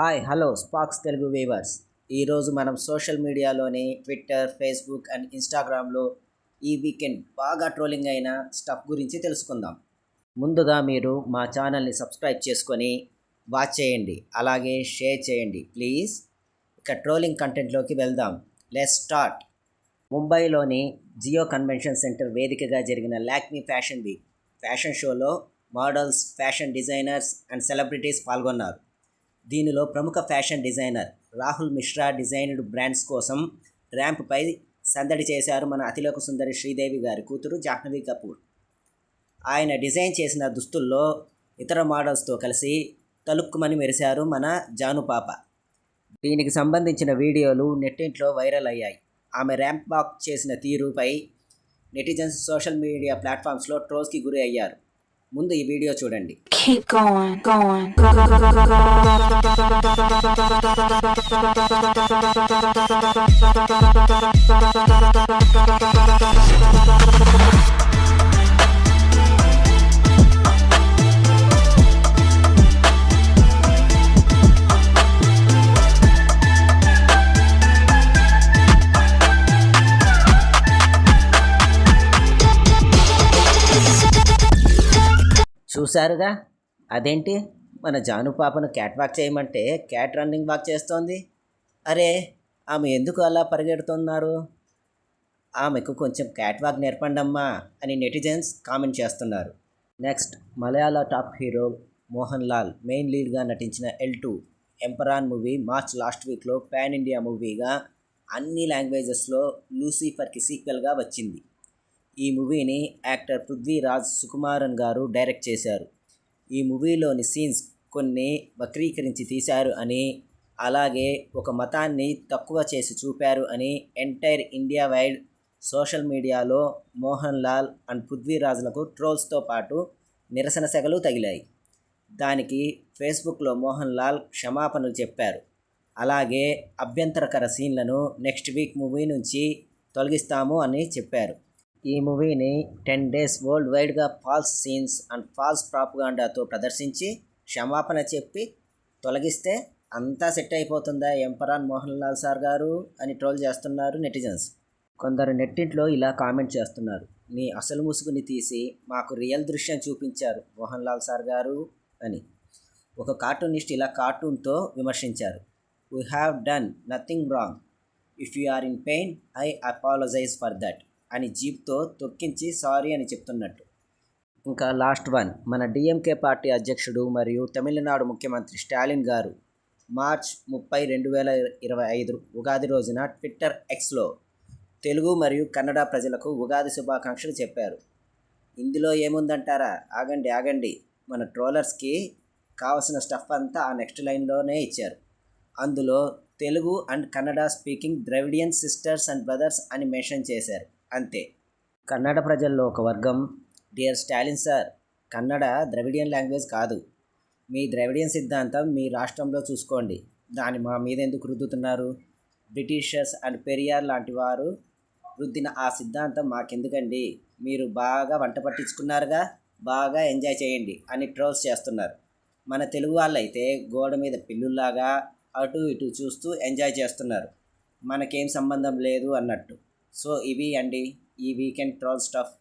Hi hello స్పాక్స్ Telugu viewers. ఈరోజు మనం సోషల్ మీడియాలోని ట్విట్టర్, ఫేస్బుక్ అండ్ ఇన్స్టాగ్రామ్లో ఈ వీకెండ్ బాగా ట్రోలింగ్ అయిన స్టఫ్ గురించి తెలుసుకుందాం. ముందుగా మీరు మా ఛానల్ని సబ్స్క్రైబ్ చేసుకొని వాచ్ చేయండి, అలాగే షేర్ చేయండి ప్లీజ్. ఇక ట్రోలింగ్ కంటెంట్లోకి వెళ్దాం. Let's start. ముంబైలోని జియో కన్వెన్షన్ సెంటర్ వేదికగా జరిగిన లాక్మీ ఫ్యాషన్ వీక్ ఫ్యాషన్ షోలో models, fashion designers and celebrities పాల్గొన్నారు. దీనిలో ప్రముఖ fashion designer Rahul Mishra designed brands కోసం ర్యాంప్పై సందడి చేశారు మన అతిలోక సుందరి శ్రీదేవి గారి కూతురు జాహ్నవి కపూర్. ఆయన డిజైన్ చేసిన దుస్తుల్లో ఇతర మోడల్స్తో కలిసి తలుక్కుమని మెరిశారు మన జాను పాప. దీనికి సంబంధించిన వీడియోలు నెట్టింట్లో వైరల్ అయ్యాయి. ఆమె ర్యాంప్ వాక్ చేసిన తీరుపై నెటిజన్స్ సోషల్ మీడియా ప్లాట్ఫామ్స్లో ట్రోల్స్కి గురి అయ్యారు. ముందు ఈ వీడియో చూడండి. Keep going. చూశారుగా, అదేంటి మన జాను పాపను క్యాట్ వాక్ చేయమంటే క్యాట్ రన్నింగ్ వాక్ చేస్తోంది. అరే, ఆమె ఎందుకు అలా పరిగెడుతున్నారు? ఆమెకు కొంచెం క్యాట్ వాక్ నేర్పండమ్మా అని నెటిజన్స్ కామెంట్ చేస్తున్నారు. నెక్స్ట్, మలయాళ top hero Mohan Lal main లీడ్గా నటించిన L2 Empuraan movie March last వీక్లో పాన్ ఇండియా మూవీగా అన్ని లాంగ్వేజెస్లో లూసిఫర్కి సీక్వెల్గా వచ్చింది. ఈ మూవీని యాక్టర్ పృథ్వీరాజ్ సుకుమారన్ గారు డైరెక్ట్ చేశారు. ఈ మూవీలోని సీన్స్ కొన్ని వక్రీకరించి తీశారు అని, అలాగే ఒక మతాన్ని తక్కువ చేసి చూపారు అని ఎంటైర్ ఇండియా వైడ్ సోషల్ మీడియాలో మోహన్ లాల్ అండ్ పృథ్వీరాజ్లకు ట్రోల్స్తో పాటు నిరసన సెగలు తగిలాయి. దానికి ఫేస్బుక్లో మోహన్ లాల్ క్షమాపణలు చెప్పారు. అలాగే అభ్యంతరకర సీన్లను నెక్స్ట్ వీక్ మూవీ నుంచి తొలగిస్తాము అని చెప్పారు. ఈ మూవీని 10 days వరల్డ్ వైడ్గా ఫాల్స్ సీన్స్ అండ్ ఫాల్స్ ప్రాపగాండాతో ప్రదర్శించి క్షమాపణ చెప్పి తొలగిస్తే అంతా సెట్ అయిపోతుందా ఎంపరాన్ మోహన్ లాల్ సార్ గారు అని ట్రోల్ చేస్తున్నారు నెటిజన్స్. కొందరు నెట్టింట్లో ఇలా కామెంట్ చేస్తున్నారు. నీ అసలు ముసుగుని తీసి మాకు రియల్ దృశ్యం చూపించారు మోహన్ లాల్ సార్ గారు అని. ఒక కార్టూనిస్ట్ ఇలా కార్టూన్తో విమర్శించారు. We have done nothing wrong. If you are in pain I apologize for that అని జీప్తో తొక్కించి సారీ అని చెప్తున్నట్టు. ఇంకా లాస్ట్ వన్, మన డిఎంకే పార్టీ అధ్యక్షుడు మరియు తమిళనాడు ముఖ్యమంత్రి స్టాలిన్ గారు మార్చ్ 30, 2025 ఉగాది రోజున ట్విట్టర్ ఎక్స్లో తెలుగు మరియు కన్నడ ప్రజలకు ఉగాది శుభాకాంక్షలు చెప్పారు. ఇందులో ఏముందంటారా? ఆగండి, మన ట్రోలర్స్కి కావలసిన స్టఫ్ అంతా ఆ నెక్స్ట్ లైన్లోనే ఇచ్చారు. అందులో Telugu and Kannada speaking Dravidian sisters and brothers అని మెన్షన్ చేశారు. అంతే. కన్నడ ప్రజల్లో ఒక వర్గం, dear Stalin sir, Kannada Dravidian language కాదు. మీ ద్రవిడియన్ సిద్ధాంతం మీ రాష్ట్రంలో చూసుకోండి, దాన్ని మా మీద ఎందుకు రుద్దుతున్నారు? బ్రిటిషర్స్ అండ్ పెరియార్ లాంటి వారు రుద్దిన ఆ సిద్ధాంతం మాకెందుకండి? మీరు బాగా వంట పట్టించుకున్నారుగా, బాగా ఎంజాయ్ చేయండి అని ట్రోల్స్ చేస్తున్నారు. మన తెలుగు వాళ్ళైతే గోడ మీద పిల్లుల్లాగా అటు ఇటు చూస్తూ ఎంజాయ్ చేస్తున్నారు, మనకేం సంబంధం లేదు అన్నట్టు. సో ఇవి అండి ఈ వీకెండ్ ట్రోల్ స్టఫ్.